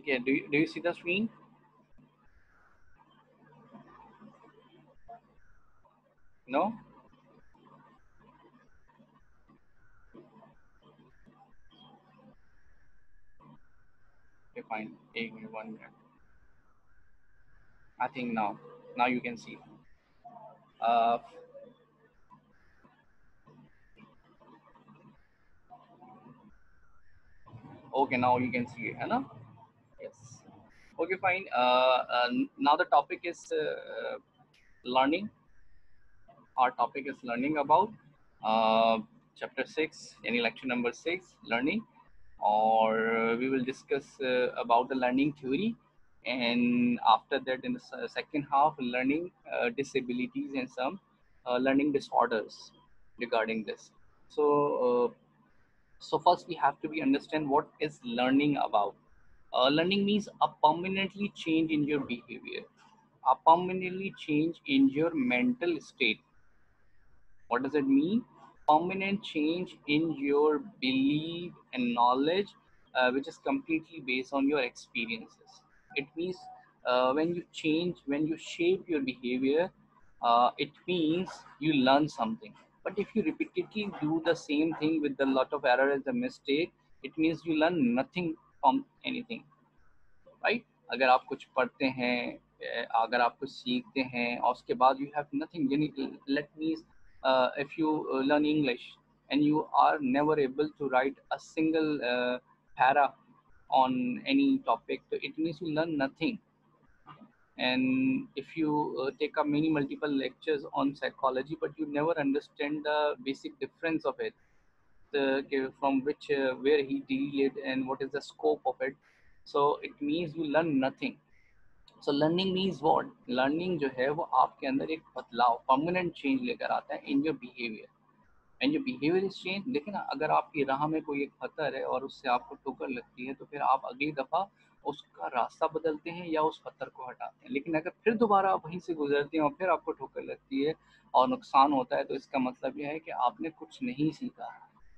Okay, do you see the screen? No? Okay, fine. 1 minute. I think now you can see. Uh, okay, now you can see it, है ना? Yes. Okay, fine. Now the topic is learning. Our topic is learning about uh, chapter 6, any lecture number 6, learning. Or we will discuss about the learning theory, and after that in the second half, learning disabilities and some learning disorders regarding this. So first we have to be understand what is learning about. Learning means a permanently change in your behavior, a permanently change in your mental state. What does it mean? Permanent change in your belief and knowledge, which is completely based on your experiences. It means when you change, when you shape your behavior, it means you learn something. But if you repeatedly do the same thing with a lot of errors and mistake, it means you learn nothing from anything. Right? अगर आप कुछ पढ़ते हैं, अगर आप कुछ सीखते हैं और उसके बाद यू हैव नथिंग, यानी let means if you learn English and you are never able to write a single para on any topic, so it means you learn nothing. And if you take up many multiple lectures on psychology but you never understand the basic difference of it, from which where he deal and what is the scope of it, so it means you learn nothing. So learning means what, learning जो है वो आपके अंदर एक बदलाव, permanent change लेकर आता है in your behaviour, and your behaviour is change. देखिए ना, अगर आपकी राह में कोई एक पत्थर है और उससे आपको ठोकर लगती है तो फिर आप अगली दफ़ा उसका रास्ता बदलते हैं या उस पत्थर को हटाते हैं. लेकिन अगर फिर दोबारा आप वहीं से गुजरते हैं और फिर आपको ठोकर लगती है और नुकसान होता है, तो इसका मतलब यह है कि आपने कुछ नहीं सीखा.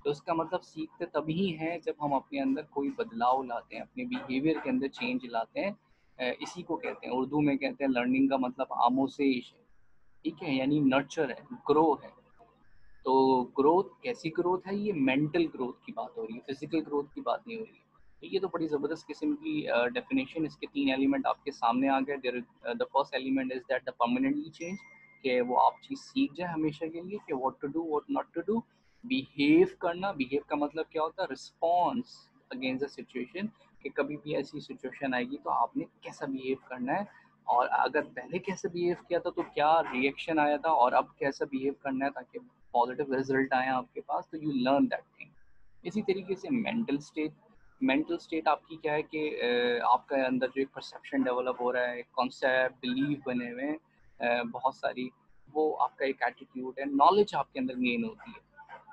तो इसका मतलब सीखते तभी हैं जब हम अपने अंदर कोई बदलाव लाते हैं, अपने बिहेवियर के अंदर चेंज लाते हैं. इसी को कहते हैं, उर्दू में कहते हैं लर्निंग का मतलब आमोसेश है. ठीक है, यानी नर्चर है, ग्रो है. तो ग्रोथ कैसी ग्रोथ है? ये मेंटल ग्रोथ की बात हो रही है, फिजिकल ग्रोथ की बात नहीं हो रही है. तो ये तो बड़ी ज़बरदस्त किस्म की डेफिनेशन, इसके 3 एलिमेंट आपके सामने आ गए. There the first element is that the permanently change, कि वो आप चीज़ सीख जाए हमेशा के लिए कि what to do what not to do. Behave करना, बिहेव का मतलब क्या होता है? रिस्पॉन्स अगेंस्ट द सिचुएशन, कि कभी भी ऐसी सिचुएशन आएगी तो आपने कैसा बिहेव करना है, और अगर पहले कैसे बिहेव किया था तो क्या रिएक्शन आया था, और अब कैसा बिहेव करना है ताकि पॉजिटिव रिजल्ट आए आपके पास. तो यू लर्न दैट थिंग. इसी तरीके से मेंटल स्टेट, मेंटल स्टेट आपकी क्या है कि आपके अंदर जो एक परसेप्शन डेवलप हो रहा है, कॉन्सेप्ट बिलीव बने हुए हैं बहुत सारी, वो आपका एक एटीट्यूड है, नॉलेज आपके अंदर गेन होती है.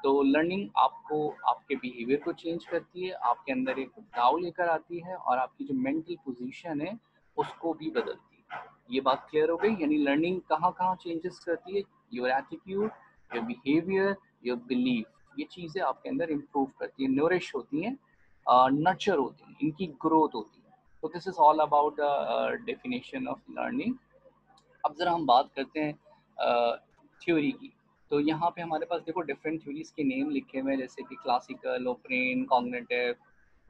तो लर्निंग आपको आपके बिहेवियर को चेंज करती है, आपके अंदर एक बदलाव लेकर आती है, और आपकी जो मेंटल पोजीशन है उसको भी बदलती है. ये बात क्लियर हो गई? यानी लर्निंग कहाँ कहाँ चेंजेस करती है? Your attitude, your behaviour, your belief, ये चीज़ें आपके अंदर इम्प्रूव करती हैं, नरिश होती हैं, नर्चर होती हैं, इनकी ग्रोथ होती है. तो this is all about the definition of learning. अब ज़रा हम बात करते हैं थ्योरी की. तो यहाँ पे हमारे पास देखो डिफरेंट थ्योरीज के नेम लिखे हुए हैं, जैसे कि क्लासिकल, ओपरेन, कॉग्निटिव,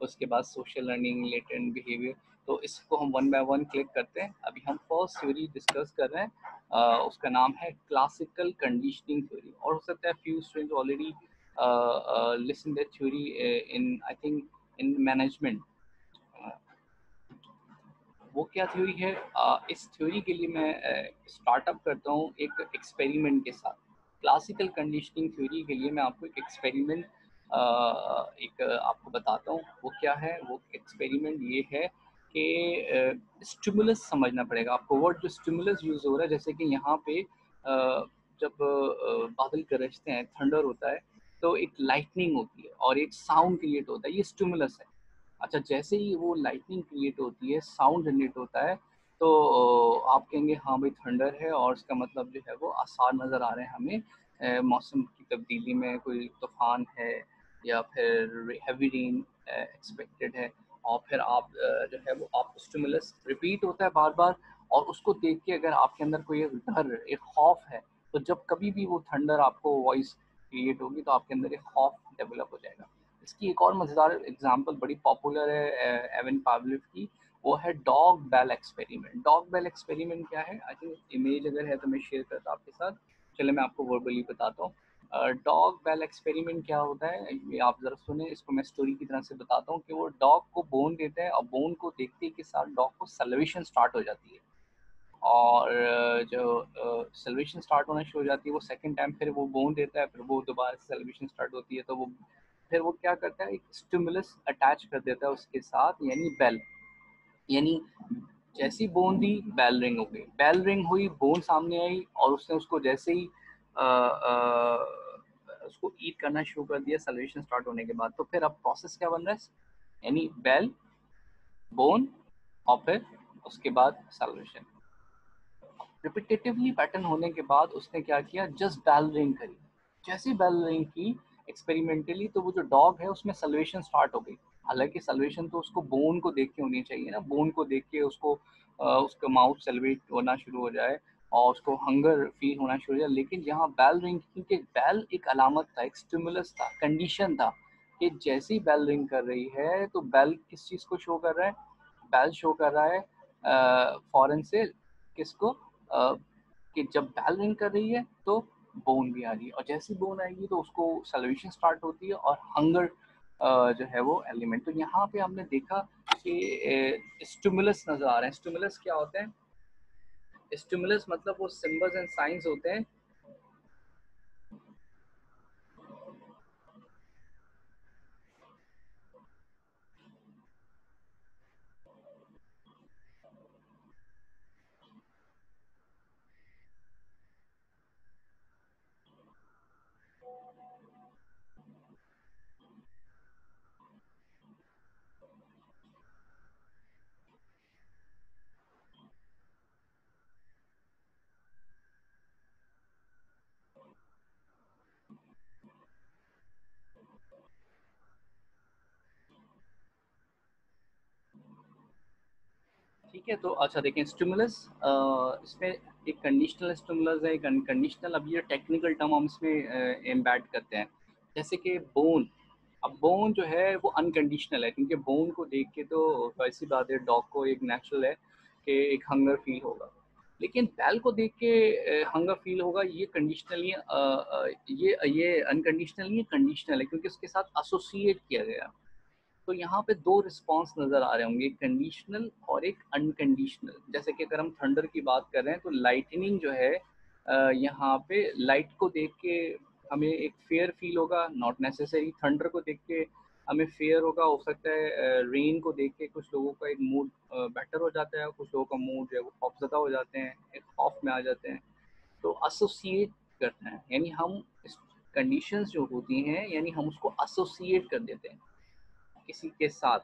उसके बाद सोशल लर्निंग, लेटेंट बिहेवियर. तो इसको हम वन बाय वन क्लिक करते हैं. अभी हम फर्स्ट थ्योरी डिस्कस कर रहे हैं, उसका नाम है क्लासिकल कंडीशनिंग थ्योरी. और हो सकता है few students already listen that theory in, I think, in management. वो क्या थ्योरी है? इस थ्योरी के लिए मैं स्टार्टअप करता हूँ एक एक्सपेरिमेंट के साथ. क्लासिकल कंडीशनिंग थ्योरी के लिए मैं आपको एक एक्सपेरिमेंट एक आपको बताता हूँ. वो क्या है? वो एक्सपेरिमेंट ये है कि स्टिमुलस समझना पड़ेगा आपको. वर्ड जो स्टिमुलस यूज़ हो रहा है, जैसे कि यहाँ पे जब बादल गरजते हैं, थंडर होता है, तो एक लाइटनिंग होती है और एक साउंड क्रिएट होता है, ये स्टिमुलस है. अच्छा, जैसे ही वो लाइटनिंग क्रिएट होती है, साउंड जनरेट होता है, तो आप कहेंगे हाँ भाई थंडर है, और इसका मतलब जो है वो आसार नज़र आ रहे हैं हमें. मौसम की तब्दीली में कोई तूफान है या फिर हैवी रेन एक्सपेक्टेड है. और फिर आप जो है वो आप स्टिमुलस रिपीट होता है बार बार, और उसको देख के अगर आपके अंदर कोई एक डर, एक खौफ है, तो जब कभी भी वो थंडर आपको वॉइस क्रिएट होगी तो आपके अंदर एक खौफ डेवलप हो जाएगा। इसकी एक और मज़ेदार एग्जांपल बड़ी पॉपुलर है एवन पावलिव की, वो है dog bell experiment. Dog bell experiment क्या है, आई थिंक इमेज अगर है तो मैं शेयर करता हूँ आपके साथ। चलिए मैं आपको वर्बली बताता हूँ। डॉग बेल एक्सपेरिमेंट क्या होता है, ये आप जरा सुने, इसको मैं स्टोरी की तरह से बताता हूँ कि वो डॉग को बोन देते हैं और बोन को देखते ही के साथ डॉग को सल्वेशन स्टार्ट हो जाती है। और जो सल्वेशन स्टार्ट होना शुरू हो जाती है, वो सेकंड टाइम फिर वो बोन देता है, फिर वो दोबारा से सल्वेशन स्टार्ट होती है, तो वो फिर वो क्या करता है, एक स्टिमुलस अटैच कर देता है उसके साथ, यानी बेल। यानी जैसी बोन दी, बेल रिंग हो गई, बेल रिंग हुई, बोन सामने आई, और उसने उसको जैसे ही उसको ईट करना शुरू कर दिया सल्वेशन स्टार्ट होने के बाद, तो फिर अब प्रोसेस क्या बन रहा है, यानी बेल, बोन, और फिर उसके बाद सल्वेशन। रिपीटेटिवली पैटर्न होने के बाद उसने क्या किया, जस्ट बेल रिंग करी। जैसे बेल रिंग की एक्सपेरिमेंटली, तो वो जो डॉग है उसमें सल्वेशन स्टार्ट हो गई। हालांकि सल्वेशन तो उसको बोन को देख के होनी चाहिए ना, बोन को देख के उसको उसका माउथ सल्वेट होना शुरू हो जाए और उसको हंगर फील होना शुरू हो जाए। लेकिन यहाँ बेल रिंग, क्योंकि बेल एक अलामत था, एक स्टिमुलस था, कंडीशन था कि जैसी बेल रिंग कर रही है तो बेल किस चीज़ को शो कर रहा है, बेल शो कर रहा है फॉरेन से किसको, कि जब बेल रिंग कर रही है तो बोन भी आ रही है, और जैसी बोन आएगी तो उसको सल्वेशन स्टार्ट होती है और हंगर जो है वो एलिमेंट। तो यहाँ पे हमने देखा कि स्टिमुलस नजर आ रहे हैं। स्टिमुलस क्या होते हैं, स्टिमुलस मतलब वो सिंबल्स एंड साइंस होते हैं। ठीक है, तो अच्छा देखें, स्टिमुलस इसमें एक कंडीशनल स्टिमुलस है, एक अनकंडीशनल। अब ये टेक्निकल टर्म हम इसमें एम्बेड करते हैं, जैसे कि बोन। अब बोन जो है वो अनकंडीशनल है, क्योंकि बोन को देख के तो वैसी बात है, डॉग को एक नेचुरल है कि एक हंगर फील होगा। लेकिन बैल को देख के हंगर फील होगा, ये कंडीशनली, ये अनकंडीशनली, ये कंडीशनल है, क्योंकि उसके साथ एसोसिएट किया गया। तो यहाँ पे दो रिस्पांस नजर आ रहे होंगे, एक कंडीशनल और एक अनकंडीशनल। जैसे कि अगर हम थंडर की बात कर रहे हैं तो लाइटनिंग जो है, यहाँ पे लाइट को देख के हमें एक फेयर फील होगा, नॉट नेसेसरी। थंडर को देख के हमें फेयर होगा, हो सकता है रेन को देख के कुछ लोगों का एक मूड बेटर हो जाता है, कुछ लोगों का मूड जो है वो खौफजदा हो जाते हैं, एक खौफ में आ जाते हैं। तो एसोसिएट करते हैं, यानी हम कंडीशंस जो होती हैं, यानी हम उसको एसोसिएट कर देते हैं किसी के साथ,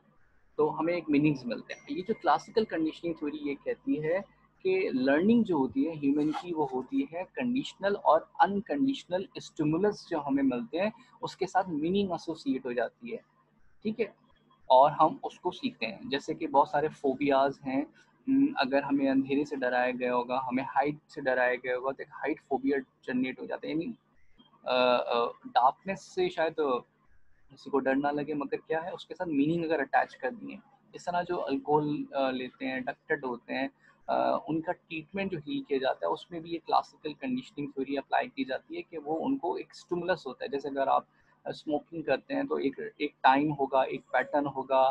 तो हमें एक मीनिंग्स मिलते हैं। ये जो क्लासिकल कंडीशनिंग थ्योरी ये कहती है कि लर्निंग जो होती है ह्यूमन की, वो होती है कंडीशनल और अनकंडीशनल स्टिमुलस जो हमें मिलते हैं उसके साथ मीनिंग एसोसिएट हो जाती है। ठीक है, और हम उसको सीखते हैं। जैसे कि बहुत सारे फोबियाज हैं, अगर हमें अंधेरे से डराया गया होगा, हमें हाइट से डराया गया होगा, तो एक हाइट फोबिया जनरेट हो जाता है। यानी डार्कनेस से शायद किसी को डर ना लगे, मगर क्या है, उसके साथ मीनिंग अगर अटैच कर दिए। इस तरह जो अल्कोहल लेते हैं, एडिक्टेड होते हैं, उनका ट्रीटमेंट जो हील किया जाता है, उसमें भी ये क्लासिकल कंडीशनिंग थ्योरी अप्लाई की जाती है कि वो उनको एक स्टिमुलस होता है। जैसे अगर आप स्मोकिंग करते हैं तो एक एक टाइम होगा, एक पैटर्न होगा,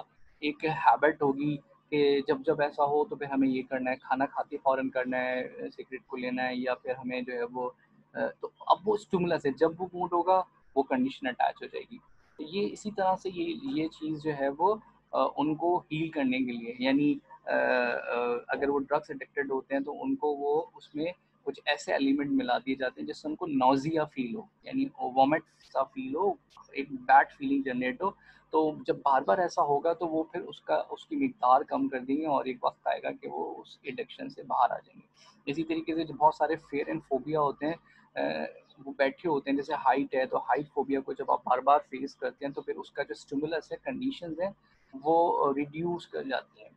एक हैबिट होगी कि जब जब ऐसा हो तो फिर हमें ये करना है, खाना खाते फ़ौरन करना है, सिगरेट को लेना है, या फिर हमें जो है वो तो अब वो स्टिमुलस है, जब वो मूड होगा वो कंडीशन अटैच हो जाएगी। ये इसी तरह से ये चीज़ जो है वो उनको हील करने के लिए, यानी अगर वो ड्रग्स एडिक्टेड होते हैं तो उनको वो उसमें कुछ ऐसे एलिमेंट मिला दिए जाते हैं जिससे उनको नॉजिया फील हो, यानी वॉमिट सा फील हो, एक बैड फीलिंग जनरेट हो। तो जब बार बार ऐसा होगा तो वो फिर उसकी मिकदार कम कर देंगे और एक वक्त आएगा कि वो उस एडिक्शन से बाहर आ जाएंगे। इसी तरीके से जो बहुत सारे फेयर एंड फोबिया होते हैं, वो बैठे होते हैं। जैसे हाइट है, तो हाइट फोबिया को जब आप बार बार फेस करते हैं तो फिर उसका जो स्टिमुलस है, कंडीशंस है, वो रिड्यूस कर जाती हैं।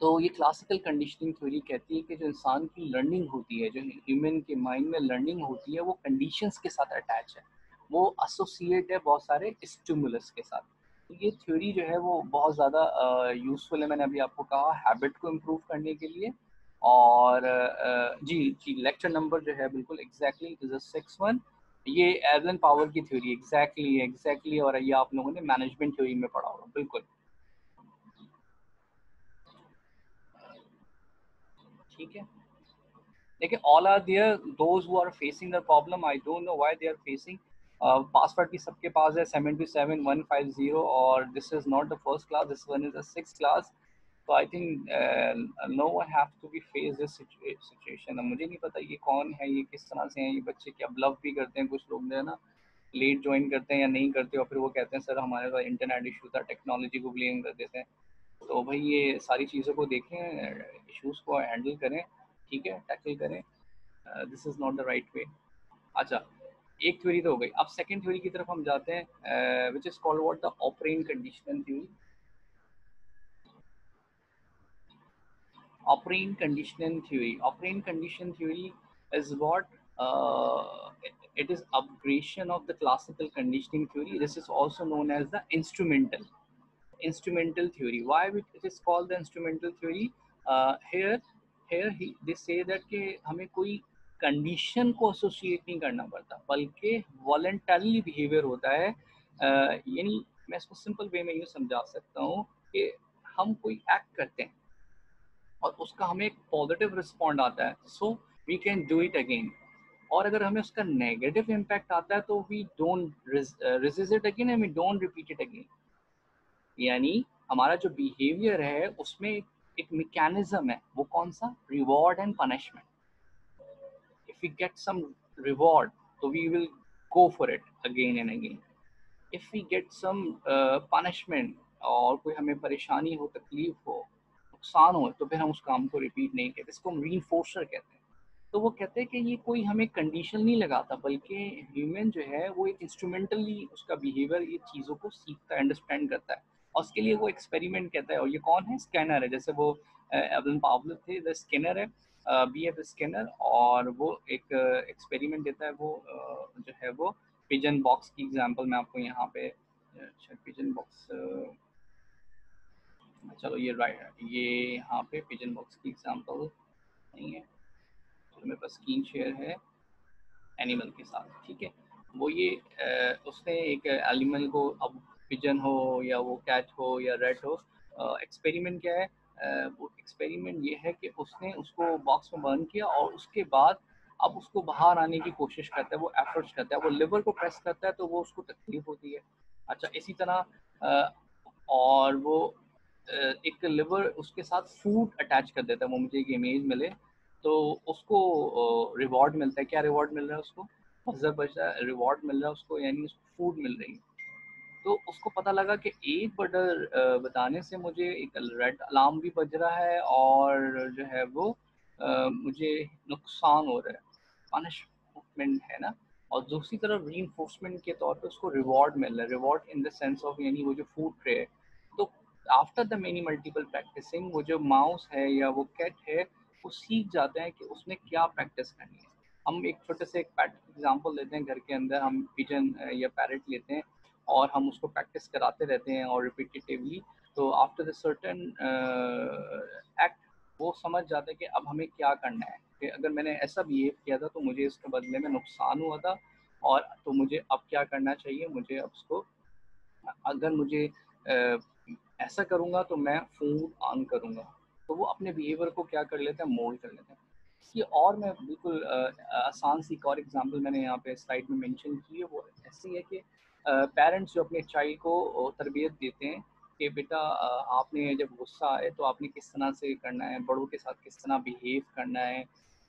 तो ये क्लासिकल कंडीशनिंग थ्योरी कहती है कि जो इंसान की लर्निंग होती है, जो ह्यूमन के माइंड में लर्निंग होती है, वो कंडीशंस के साथ अटैच है, वो एसोसिएट है बहुत सारे स्टिमुलस के साथ। तो ये थ्योरी जो है वो बहुत ज़्यादा यूज़फुल है, मैंने अभी आपको कहा, हैबिट को इम्प्रूव करने के लिए। और जी जी, लेक्चर नंबर जो है बिल्कुल एग्जैक्टली इट इज़ अ 6-1। ये एलन पावर की थ्योरी एग्जैक्टली, और ये आप लोगों ने मैनेजमेंट थ्योरी में पढ़ा होगा बिल्कुल। ठीक है, लेकिन all are there, those who are facing the problem, I don't know why they are facing. Password भी सबके पास है 77150, और this is not the first class, this one is the six class. तो I think no one have to be face this situation. मुझे नहीं पता ये कौन है, ये किस तरह से हैं ये बच्चे, क्या ब्लफ भी करते हैं कुछ लोग जो है ना, लेट ज्वाइन करते हैं या नहीं करते, और फिर वो कहते हैं सर हमारे पास इंटरनेट इशू था, टेक्नोलॉजी को ब्लेम कर देते हैं। तो भाई ये सारी चीज़ों को देखें, इश्यूज को हैंडल करें, ठीक है, टैकल करें। This is not the right way. अच्छा, एक थ्योरी तो हो गई, अब सेकंड थ्योरी की तरफ हम जाते हैं, which is called what, the operant conditional theory. Operant condition theory is what, it is upgradation of the classical conditioning theory. This is also known as the instrumental theory. Why it is called the instrumental theory? They say that कि हमें कोई condition को associate नहीं करना पड़ता, बल्कि voluntarily behaviour होता है। यानी मैं इसको सिंपल वे में यूँ समझा सकता हूँ कि हम कोई एक्ट करते हैं और उसका हमें एक पॉजिटिव रिस्पॉन्ड आता है, so we can do it again. और अगर हमें उसका नेगेटिव इम्पैक्ट आता है तो we don't resist it again and we don't repeat it again। यानी हमारा जो बिहेवियर है उसमें एक मैकेनिज्म है, वो कौन सा, reward and punishment. If we get some reward तो we will go for it again and again. If we get some punishment, और कोई हमें परेशानी हो, तकलीफ हो, नुकसान हो, तो फिर हम उस काम को रिपीट नहीं करते, इसको हम रीइंफोर्सर कहते हैं। तो वो कहते हैं कि ये कोई हमें कंडीशन नहीं लगाता, बल्कि ह्यूमन जो है वो एक इंस्ट्रूमेंटली उसका बिहेवियर ये चीज़ों को सीखता है, अंडरस्टैंड करता है, और उसके लिए वो एक्सपेरिमेंट कहता है। और ये कौन है, स्कैनर है, जैसे वो एलन पावलो थे, द स्कैनर है, BF स्कैनर। और वो एक एक्सपेरिमेंट देता है, वो जो है वो पिजन बॉक्स की एग्जांपल मैं आपको यहाँ पे, शायद पिजन बॉक्स, चलो ये राइट, ये यहाँ पे पिजन बॉक्स की एग्जांपल नहीं है, तो मेरे पास स्क्रीन शेयर है एनिमल के साथ, ठीक है। वो ये उसने एक एनिमल को, अब पिजन हो या वो कैट हो या रेट हो, एक्सपेरिमेंट क्या है, वो एक्सपेरिमेंट ये है कि उसने उसको बॉक्स में बंद किया और उसके बाद अब उसको बाहर आने की कोशिश करता है, वो एफर्ट्स करता है, वो लिवर को प्रेस करता है तो वो उसको तकलीफ होती है। अच्छा, इसी तरह और वो एक लिवर उसके साथ फूड अटैच कर देता है, वो मुझे एक इमेज मिले तो उसको रिवॉर्ड मिलता है। क्या रिवॉर्ड मिल रहा है उसको, मज़ा बचा रिवॉर्ड मिल रहा है उसको, यानी उसको फूड मिल रही है। तो उसको पता लगा कि एक बर्डर बताने से मुझे एक रेड अलार्म भी बज रहा है, और जो है वो मुझे नुकसान हो रहा है, पनिशमेंट है ना। और दूसरी तरफ रीइंफोर्समेंट के तौर पे उसको रिवॉर्ड मिल रहा है, reward in the sense of यानी वो जो फूड ट्रे है। तो after the many multiple practising वो जो माउस है या वो कैट है, वो सीख जाते हैं कि उसने क्या प्रैक्टिस करनी है। हम एक छोटे से एक एग्जाम्पल लेते हैं, घर के अंदर हम पिजन या पैरेट लेते हैं और हम उसको प्रैक्टिस कराते रहते हैं और रिपीटेटिवली। तो आफ्टर द सर्टेन एक्ट वो समझ जाता है कि अब हमें क्या करना है, कि अगर मैंने ऐसा बिहेव किया था तो मुझे इसके बदले में नुकसान हुआ था, और तो मुझे अब क्या करना चाहिए, मुझे अब उसको, अगर मुझे ऐसा करूँगा तो मैं फ़ोन ऑन करूँगा। तो वो अपने बिहेवियर को क्या कर लेते हैं, मोल्ड कर लेते हैं। ये और मैं बिल्कुल आसान सी एक और एग्ज़ाम्पल मैंने यहाँ पे स्लाइड में मेंशन की है, वो ऐसी है कि पेरेंट्स जो अपने चाइल्ड को तरबियत देते हैं कि बेटा आपने जब गुस्सा आए तो आपने किस तरह से करना है, बड़ों के साथ किस तरह बिहेव करना है,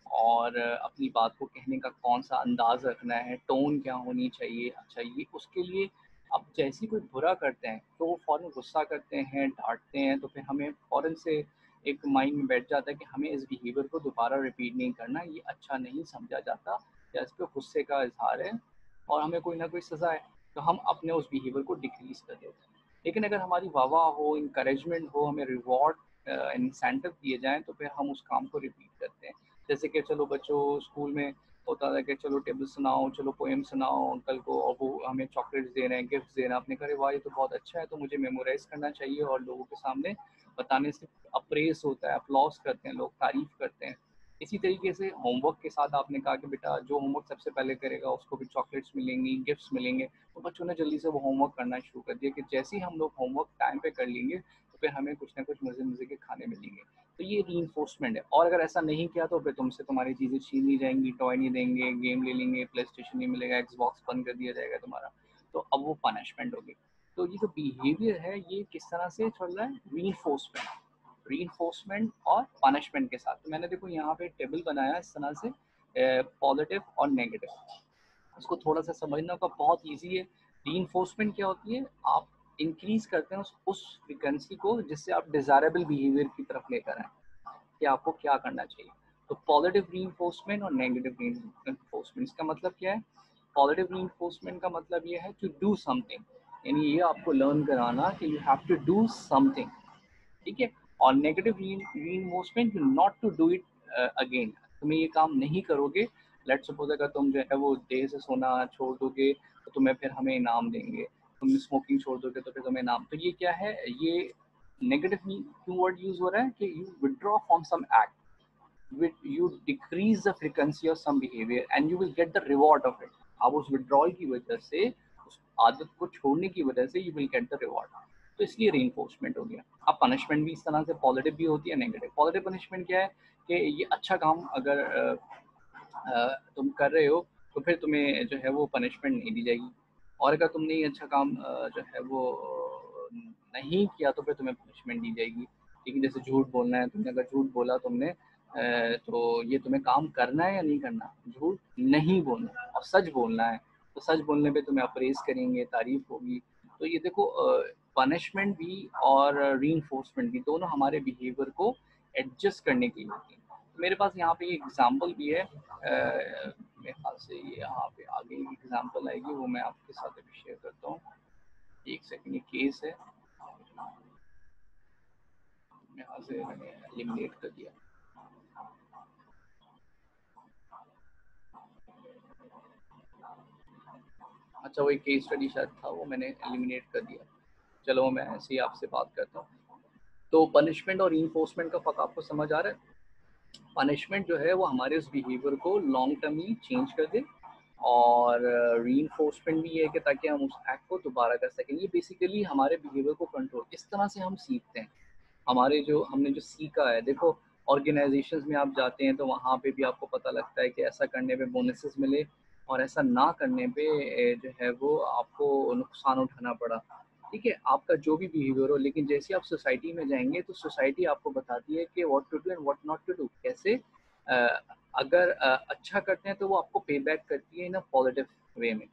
और अपनी बात को कहने का कौन-सा अंदाज़ रखना है, टोन क्या होनी चाहिए। अच्छा, ये उसके लिए अब जैसे ही कोई बुरा करते हैं तो वो फ़ौरन गुस्सा करते हैं, डाँटते हैं, तो फिर हमें फ़ौरन से एक माइंड में बैठ जाता है कि हमें इस बिहेवियर को दोबारा रिपीट नहीं करना, ये अच्छा नहीं समझा जाता, या इस पे गुस्से का इज़हार है और हमें कोई ना कोई सज़ा है, तो हम अपने उस बिहेवियर को डिक्रीज़ कर देते हैं। लेकिन अगर हमारी वाह हो, इंकरेजमेंट हो, हमें रिवॉर्ड इंसेंटिव दिए जाएं तो फिर हम उस काम को रिपीट करते हैं। जैसे कि चलो बच्चों स्कूल में होता था कि चलो टेबल सुनाओ, चलो पोएम सुनाओ अंकल को, और वो हमें चॉकलेट्स दे रहे हैं, गिफ्ट्स दे रहे हैं, आपने कहा वाह ये तो बहुत अच्छा है, तो मुझे मेमोराइज करना चाहिए और लोगों के सामने बताने से अप्रेस होता है, अप्लॉज करते हैं लोग, तारीफ करते हैं। इसी तरीके से होमवर्क के साथ आपने कहा कि बेटा जो होमवर्क सबसे पहले करेगा उसको भी चॉकलेट्स मिलेंगी, गिफ्ट्स मिलेंगे, तो बच्चों ने जल्दी से वो होमवर्क करना शुरू कर दिया कि जैसे ही हम लोग होमवर्क टाइम पे कर लेंगे तो फिर हमें कुछ ना कुछ मज़े मज़े के खाने मिलेंगे। तो ये रीइंफोर्समेंट है। और अगर ऐसा नहीं किया तो फिर तुमसे तुम्हारी चीज़ें छीन ली जाएंगी, टॉय नहीं देंगे, गेम ले लेंगे, प्ले स्टेशन नहीं मिलेगा, एक्सबॉक्स बंद कर दिया जाएगा तुम्हारा। तो अब वो पनिशमेंट होगी। तो ये जो बिहेवियर है ये किस तरह से चल रहा है, रीइंफोर्समेंट और पनिशमेंट के साथ। तो मैंने देखो यहाँ पे टेबल बनाया इस तरह से, पॉजिटिव और नेगेटिव। उसको थोड़ा सा समझना का बहुत इजी है। रीइंफोर्समेंट क्या होती है, आप इंक्रीज करते हैं उस फ्रिक्वेंसी को जिससे आप डिजायरेबल बिहेवियर की तरफ लेकर आए कि आपको क्या करना चाहिए। तो पॉजिटिव रीइंफोर्समेंट और नेगेटिव रीइंफोर्समेंट, इसका मतलब क्या है? पॉजिटिव रीइंफोर्समेंट का मतलब ये है टू डू समथिंग, यानी ये आपको लर्न कराना कि you have to do something, ठीक है। और negative reinforcement, not to do it again, तुम्हें ये काम नहीं करोगे। लेट्स सपोज अगर तुम जो है वो देर से सोना छोड़ दोगे तो तुम्हें फिर हमें इनाम देंगे, तुम स्मोकिंग छोड़ दोगे तो फिर तुम्हें इनाम। तो ये क्या है, ये नेगेटिव क्यों वर्ड यूज हो रहा है कि you withdraw from some act, you decrease the frequency of some behavior and you will get the reward of it। आप उस withdrawal की वजह से, उस आदत को छोड़ने की वजह से you will get the reward। तो इसलिए reinforcement हो गया। अब पनिशमेंट भी इस तरह से पॉजिटिव भी होती है, नेगेटिव। पॉजिटिव पनिशमेंट क्या है कि ये अच्छा काम अगर तुम कर रहे हो तो फिर तुम्हें जो है वो पनिशमेंट नहीं दी जाएगी, और अगर तुमने ये अच्छा काम जो है वो नहीं किया तो फिर तुम्हें पनिशमेंट दी जाएगी। ठीक है, जैसे झूठ बोलना है, तुमने अगर झूठ बोला तुमने तो ये तुम्हें काम करना है या नहीं करना, झूठ नहीं बोलना और सच बोलना है। तो सच बोलने पे तुम्हें अप्रेस करेंगे, तारीफ होगी। तो ये देखो पनिशमेंट भी और रीइंफोर्समेंट भी दोनों हमारे बिहेवियर को एडजस्ट करने के लिए होती है। तो मेरे पास यहाँ पे एक एग्जांपल भी है, मेरे ख्याल से ये यहाँ पे आगे एग्जांपल आएगी, वो मैं आपके साथ अभी शेयर करता हूँ। एक सेकंड, ये केस है, यहाँ से मैंने एलिमिनेट कर दिया। अच्छा वो एक केस स्टडी शायद था, वो मैंने एलिमिनेट कर दिया। चलो मैं ऐसे ही आपसे बात करता हूँ। तो पनिशमेंट और इन्फोर्समेंट का फर्क आपको समझ आ रहा है? पनिशमेंट जो है वो हमारे उस बिहेवियर को लॉन्ग टर्मली चेंज कर दे, और रीइंफोर्समेंट भी है कि ताकि हम उस एक्ट को दोबारा कर सकें। ये बेसिकली हमारे बिहेवियर को कंट्रोल, इस तरह से हम सीखते हैं। हमारे जो हमने जो सीखा है, देखो ऑर्गेनाइजेशंस में आप जाते हैं तो वहाँ पे भी आपको पता लगता है कि ऐसा करने पे बोनसेस मिले और ऐसा ना करने पे जो है वो आपको नुकसान उठाना पड़ा। ठीक है, आपका जो भी बिहेवियर हो, लेकिन जैसे आप सोसाइटी में जाएंगे तो सोसाइटी आपको बताती है कि what to do and what not to do, कैसे अगर अच्छा करते हैं तो वो आपको पे बैक करती है इन अ पॉजिटिव वे में।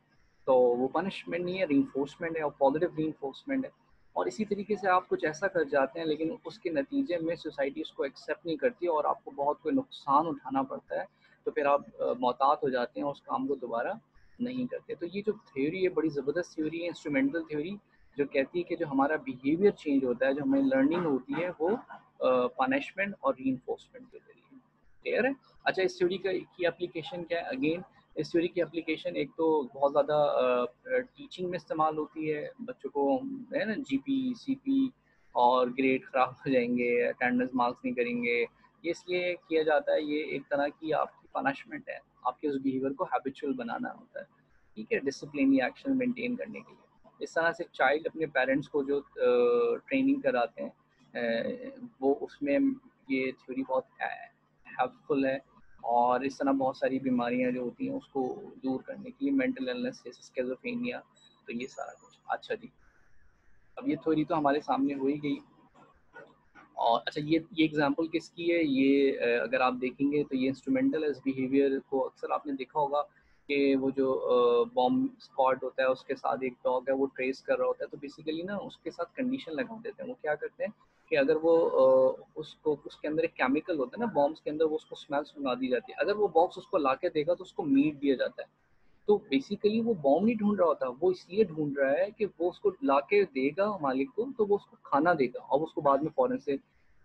तो वो पनिशमेंट नहीं है, रीइंफोर्समेंट है, और पॉजिटिव रीइंफोर्समेंट है। और इसी तरीके से आप कुछ ऐसा कर जाते हैं लेकिन उसके नतीजे में सोसाइटी उसको एक्सेप्ट नहीं करती और आपको बहुत कोई नुकसान उठाना पड़ता है, तो फिर आप मोहतात हो जाते हैं, उस काम को दोबारा नहीं करते। तो ये जो थ्योरी है बड़ी ज़बरदस्त थ्योरी है, इंस्ट्रूमेंटल थ्योरी, जो कहती है कि जो हमारा बिहेवियर चेंज होता है, जो हमें लर्निंग होती है, वो पनिशमेंट और रीइंफोर्समेंट के जरिए। क्लियर है? अच्छा, इस थ्योरी की एप्लीकेशन क्या है? अगेन इस थ्योरी की एप्लीकेशन एक तो बहुत ज़्यादा टीचिंग में इस्तेमाल होती है, बच्चों को है ना जीपी सीपी और ग्रेड ख़राब हो जाएंगे, अटेंडेंस मार्क्स नहीं करेंगे, ये इसलिए किया जाता है। ये एक तरह की आपकी पनिशमेंट है, आपके उस बिहेवियर को हैबिचुअल बनाना होता है। ठीक है, डिसिप्लिनरी एक्शन मेंटेन करने के लिए। इस तरह से चाइल्ड अपने पेरेंट्स को जो ट्रेनिंग कराते हैं वो उसमें ये थ्योरी बहुत हेल्पफुल है। और इस तरह बहुत सारी बीमारियां जो होती हैं उसको दूर करने के लिए, मेंटल इलनेस जैसे स्किज़ोफ्रेनिया, तो ये सारा कुछ। अच्छा जी, अब ये थ्योरी तो हमारे सामने हो ही गई। और अच्छा, ये एग्जांपल किसकी है? ये अगर आप देखेंगे तो ये इंस्ट्रूमेंटल एज बिहेवियर को अक्सर आपने देखा होगा कि वो जो बॉम्ब स्क्वाड होता है उसके साथ एक डॉग है, वो ट्रेस कर रहा होता है, तो बेसिकली ना उसके साथ कंडीशन लगा देते हैं। वो क्या करते हैं कि अगर वो उसको, उसके अंदर एक केमिकल होता है ना बॉम्ब्स के अंदर, वो उसको स्मेल सुना दी जाती है, अगर वो बॉक्स उसको ला के देगा तो उसको मीट दिया जाता है। तो बेसिकली वो बॉम्ब नहीं ढूंढ रहा होता, वो इसलिए ढूंढ रहा है कि वो उसको ला के देगा मालिक को, तो वो उसको खाना देगा और उसको बाद में फौरन से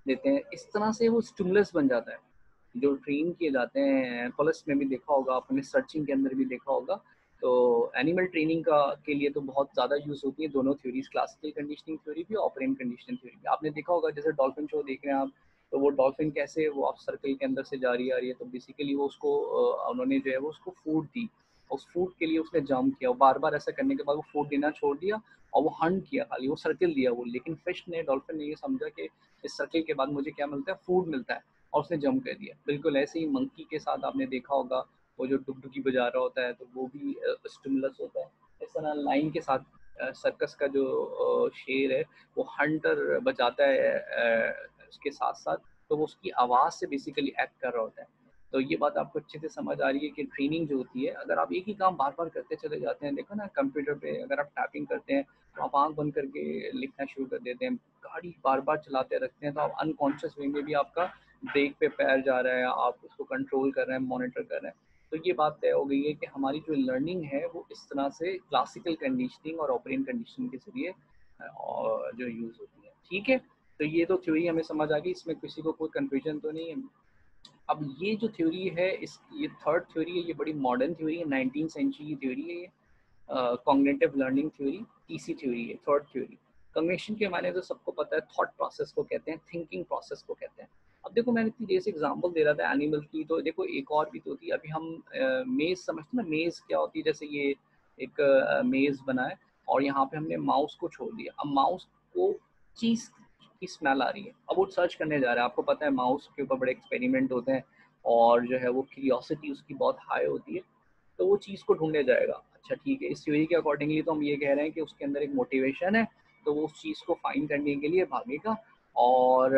देते हैं। इस तरह से वो स्टिमुलस बन जाता है। जो ट्रेन किए जाते हैं, पुलिस में भी देखा होगा आपने, सर्चिंग के अंदर भी देखा होगा, तो एनिमल ट्रेनिंग का के लिए तो बहुत ज़्यादा यूज़ होती है दोनों थ्योरीज, क्लासिकल कंडीशनिंग थ्योरी भी, ऑपरेंट कंडीशनिंग थ्योरी भी। आपने देखा होगा जैसे डॉल्फिन शो देख रहे हैं आप, तो वो डॉल्फिन कैसे वो आप सर्कल के अंदर से जा रही है, तो बेसिकली वो उसको उन्होंने जो है वो उसको फूड दी, उस फूड के लिए उसने जंप किया, बार बार ऐसा करने के बाद वो फूड देना छोड़ दिया और वो हंट किया, खाली वो सर्कल दिया वो, लेकिन फिश ने, डॉल्फिन ने ये समझा कि इस सर्कल के बाद मुझे क्या मिलता है, फूड मिलता है, और उसने जंप कर दिया। बिल्कुल ऐसे ही मंकी के साथ आपने देखा होगा, वो जो डुगडुगी बजा रहा होता है तो वो भी स्टिमुलस होता है। इस तरह लाइन के साथ सर्कस का जो शेर है वो हंटर बजाता है उसके साथ साथ, तो वो उसकी आवाज़ से बेसिकली एक्ट कर रहा होता है। तो ये बात आपको अच्छे से समझ आ रही है कि ट्रेनिंग जो होती है, अगर आप एक ही काम बार बार करते चले जाते हैं, देखो ना कंप्यूटर पे अगर आप टाइपिंग करते हैं तो आप आंख बंद करके लिखना शुरू कर देते हैं, गाड़ी बार बार चलाते रखते हैं तो आप अनकॉन्शियस वे में भी आपका ब्रेक पे पैर जा रहा है, आप उसको कंट्रोल कर रहे हैं, मॉनिटर कर रहे हैं। तो ये बात तय हो गई है कि हमारी जो लर्निंग है वो इस तरह से क्लासिकल कंडीशनिंग और ऑपरेंट कंडीशनिंग के जरिए और जो यूज़ होती है। ठीक है, तो ये तो थ्योरी हमें समझ आ गई, इसमें किसी को कोई कन्फ्यूजन तो नहीं है। अब ये जो थ्योरी है, इस ये थर्ड थ्योरी है, ये बड़ी मॉडर्न थ्योरी है, 19th सेंचुरी की थ्योरी है ये, cognitive learning theory, TC theory है, थर्ड थ्योरी। कॉग्निशन के माने तो सबको पता है, थॉट प्रोसेस को कहते हैं, थिंकिंग प्रोसेस को कहते हैं। अब देखो मैंने इतनी देर से एग्जांपल दे रहा था एनिमल की, तो देखो एक और भी तो होती है। अभी हम मेज समझते हैं ना, मेज क्या होती है, जैसे ये एक मेज बना है और यहाँ पे हमने माउस को छोड़ दिया। अब माउस को चीज की स्मेल आ रही है, अब वो सर्च करने जा रहा है। आपको पता है माउस के ऊपर बड़े एक्सपेरिमेंट होते हैं और जो है वो क्यूरियोसिटी उसकी बहुत हाई होती है, तो वो चीज़ को ढूंढने जाएगा। अच्छा ठीक है, इस थ्योरी के अकॉर्डिंगली तो हम ये कह रहे हैं कि उसके अंदर एक मोटिवेशन है, तो वो उस चीज़ को फाइंड करने के लिए भागेगा और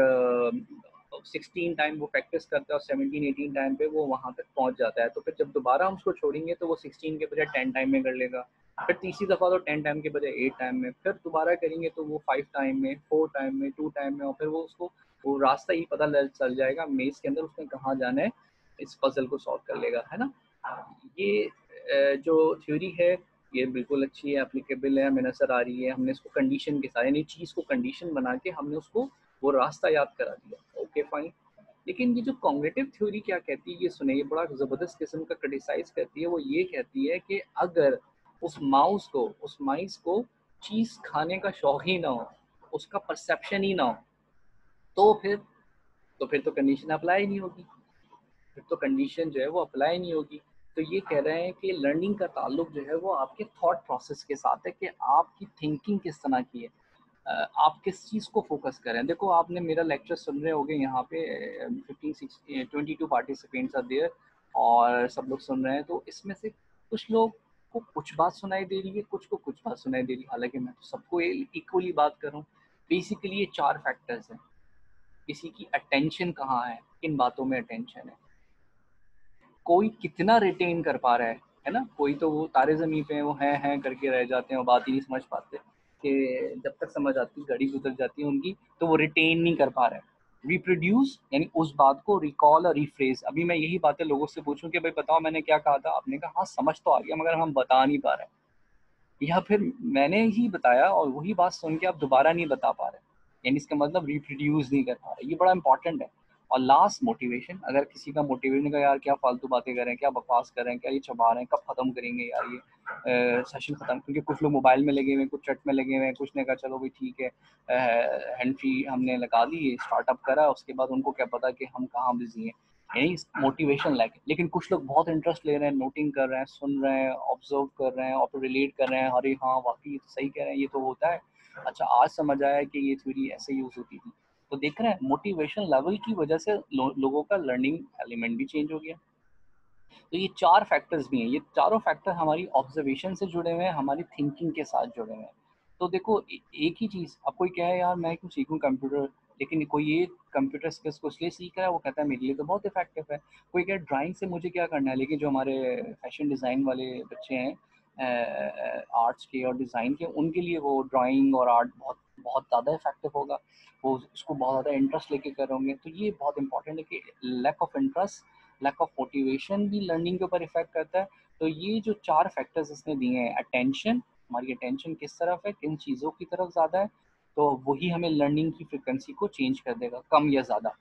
16 टाइम वो प्रैक्टिस करता है और 17-18 टाइम पे वो वहाँ तक पहुँच जाता है। तो फिर जब दोबारा हम उसको छोड़ेंगे तो वो 16 के बजाय 10 टाइम में कर लेगा, फिर तीसरी दफ़ा तो 10 टाइम के बजाय 8 टाइम में, फिर दोबारा करेंगे तो वो 5 टाइम में, 4 टाइम में, 2 टाइम में, और फिर वो उसको वो रास्ता ही पता चल जाएगा मेज़ के अंदर उसने कहाँ जाना है, इस पजल को सॉल्व कर लेगा, है ना। ये जो थ्योरी है ये बिल्कुल अच्छी है, एप्लीकेबल है, हमें नज़र आ रही है। हमने इसको कंडीशन के साथ, यानी चीज़ को कंडीशन बना के हमने उसको वो रास्ता याद करा दिया, ओके फाइन। लेकिन ये जो कॉग्निटिव थ्योरी क्या कहती है, ये सुने, ये बड़ा ज़बरदस्त किस्म का क्रिटिसाइज करती है। वो ये कहती है कि अगर उस माइस को चीज़ खाने का शौक ही ना हो, उसका परसेप्शन ही ना हो, तो फिर तो कंडीशन अप्लाई नहीं होगी, फिर तो कंडीशन जो है वो अप्लाई नहीं होगी। तो ये कह रहे हैं कि लर्निंग का ताल्लुक जो है वो आपके थॉट प्रोसेस के साथ है, कि आपकी थिंकिंग किस तरह की है, आप किस चीज़ को फोकस कर रहे हैं। देखो आपने मेरा लेक्चर सुन रहे होगे, यहाँ पे 22 पार्टिसिपेंट्स आर देयर और सब लोग सुन रहे हैं, तो इसमें से कुछ लोग को कुछ बात सुनाई दे रही है, कुछ को कुछ बात सुनाई दे रही है, हालांकि मैं तो सबको इक्वली बात कर रहा हूँ। बेसिकली ये 4 फैक्टर्स हैं। किसी की अटेंशन कहाँ है, किन बातों में अटेंशन है, कोई कितना रिटेन कर पा रहा है ना। कोई तो वो तारे ज़मीं पे हैं, वो हैं करके रह जाते हैं और बात ही नहीं समझ पाते, कि जब तक समझ आती है घड़ी गुजर जाती है उनकी, तो वो रिटेन नहीं कर पा रहे हैं। रिप्रोड्यूस यानी उस बात को रिकॉल और रिफ्रेज। अभी मैं यही बातें लोगों से पूछूं कि भाई बताओ मैंने क्या कहा था, आपने कहा हाँ समझ तो आ गया मगर हम बता नहीं पा रहे, या फिर मैंने ही बताया और वही बात सुन के आप दोबारा नहीं बता पा रहे, यानी इसका मतलब रिप्रोड्यूस नहीं कर पा रहे। ये बड़ा इंपॉर्टेंट है। और लास्ट मोटिवेशन, अगर किसी का मोटिवेशन का यार क्या फालतू बातें कर रहे हैं, क्या बकवास कर रहे हैं, क्या ये चबा रहे हैं, कब खत्म करेंगे यार ये सेशन खत्म, क्योंकि कुछ लोग मोबाइल में लगे हुए हैं, कुछ चट में लगे हुए हैं, कुछ ने कहा चलो भाई ठीक है हैंड फ्री हमने लगा दी, स्टार्टअप करा, उसके बाद उनको क्या पता कि हम कहाँ बिजी हैं, यही मोटिवेशन लैक। लेकिन कुछ लोग बहुत इंटरेस्ट ले रहे हैं, नोटिंग कर रहे हैं, सुन रहे हैं, ऑब्जर्व कर रहे हैं और फिर रिलेट कर रहे हैं, अरे हाँ वाकई ये तो सही कह रहे हैं, ये तो होता है, अच्छा आज समझ आया कि ये थ्योरी ऐसे यूज होती थी। तो देख रहे हैं मोटिवेशन लेवल की वजह से लोगों का लर्निंग एलिमेंट भी चेंज हो गया। तो ये 4 फैक्टर्स भी हैं, ये चारों फैक्टर हमारी ऑब्जर्वेशन से जुड़े हुए हैं, हमारी थिंकिंग के साथ जुड़े हुए हैं। तो देखो एक ही चीज़, अब कोई कहे यार मैं क्यों सीखूं कंप्यूटर, लेकिन कोई ये कंप्यूटर स्किल्स को इसलिए सीख रहा है, वो कहता है मेरे लिए तो बहुत इफेक्टिव है। कोई कहे ड्राइंग से मुझे क्या करना है, लेकिन जो हमारे फैशन डिज़ाइन वाले बच्चे हैं आर्ट्स के और डिज़ाइन के, उनके लिए वो ड्राइंग और आर्ट बहुत बहुत ज़्यादा इफेक्टिव होगा, वो उसको बहुत ज़्यादा इंटरेस्ट लेके कर होंगे। तो ये बहुत इंपॉर्टेंट है कि lack of interest lack of motivation भी लर्निंग के ऊपर इफेक्ट करता है। तो ये जो 4 फैक्टर्स इसने दिए हैं, अटेंशन, हमारी अटेंशन किस तरफ है, किन चीज़ों की तरफ ज़्यादा है, तो वही हमें लर्निंग की फ्रिक्वेंसी को चेंज कर देगा, कम या ज़्यादा।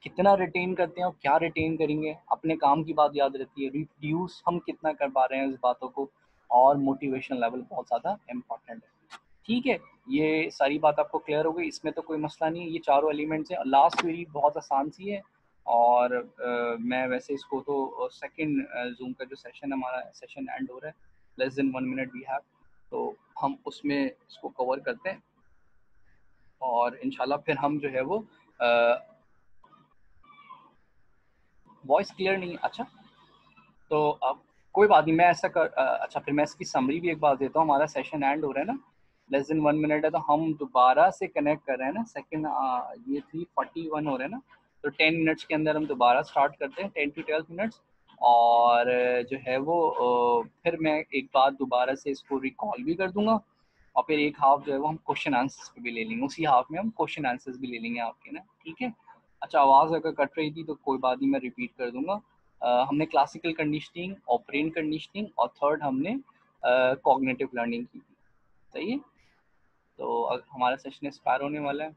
कितना रिटेन करते हैं और क्या रिटेन करेंगे, अपने काम की बात याद रहती है, रिड्यूस हम कितना कर पा रहे हैं इस बातों को, और मोटिवेशन लेवल बहुत ज़्यादा इम्पॉर्टेंट है। ठीक है, ये सारी बात आपको क्लियर हो गई, इसमें तो कोई मसला नहीं है, ये चारों एलिमेंट्स हैं। लास्ट क्वेरी बहुत आसान सी है, और मैं वैसे इसको तो सेकंड जूम का जो सेशन है, हमारा सेशन एंड हो रहा है, less than 1 minute we have, तो हम उसमें इसको कवर करते हैं, और इंशाल्लाह फिर हम जो है वो वॉइस क्लियर नहीं है, अच्छा, तो अब कोई बात नहीं, मैं ऐसा कर अच्छा, फिर मैं इसकी समरी भी एक बात देता हूँ, हमारा सेशन एंड हो रहा है ना, लेस देन 1 मिनट है, तो हम दोबारा से कनेक्ट कर रहे हैं ना, सेकंड ये 3:41 हो रहे हैं ना, तो 10 मिनट्स के अंदर हम दोबारा स्टार्ट करते हैं, 10 to 12 मिनट्स, और जो है वो फिर मैं एक बात दोबारा से इसको रिकॉल भी कर दूंगा, और फिर एक हाफ जो है वो हम क्वेश्चन आंसर्स पे भी ले लेंगे, उसी हाफ में हम क्वेश्चन आंसर्स भी ले लेंगे आपके ना, ठीक है। अच्छा, आवाज़ अगर कट रही थी तो कोई बात नहीं, मैं रिपीट कर दूंगा। हमने क्लासिकल कंडीशनिंग, ऑपरेंट कंडीशनिंग, और थर्ड हमने कॉग्निटिव लर्निंग की थी, सही है। तो हमारा सेशन एक्सपायर होने वाला है,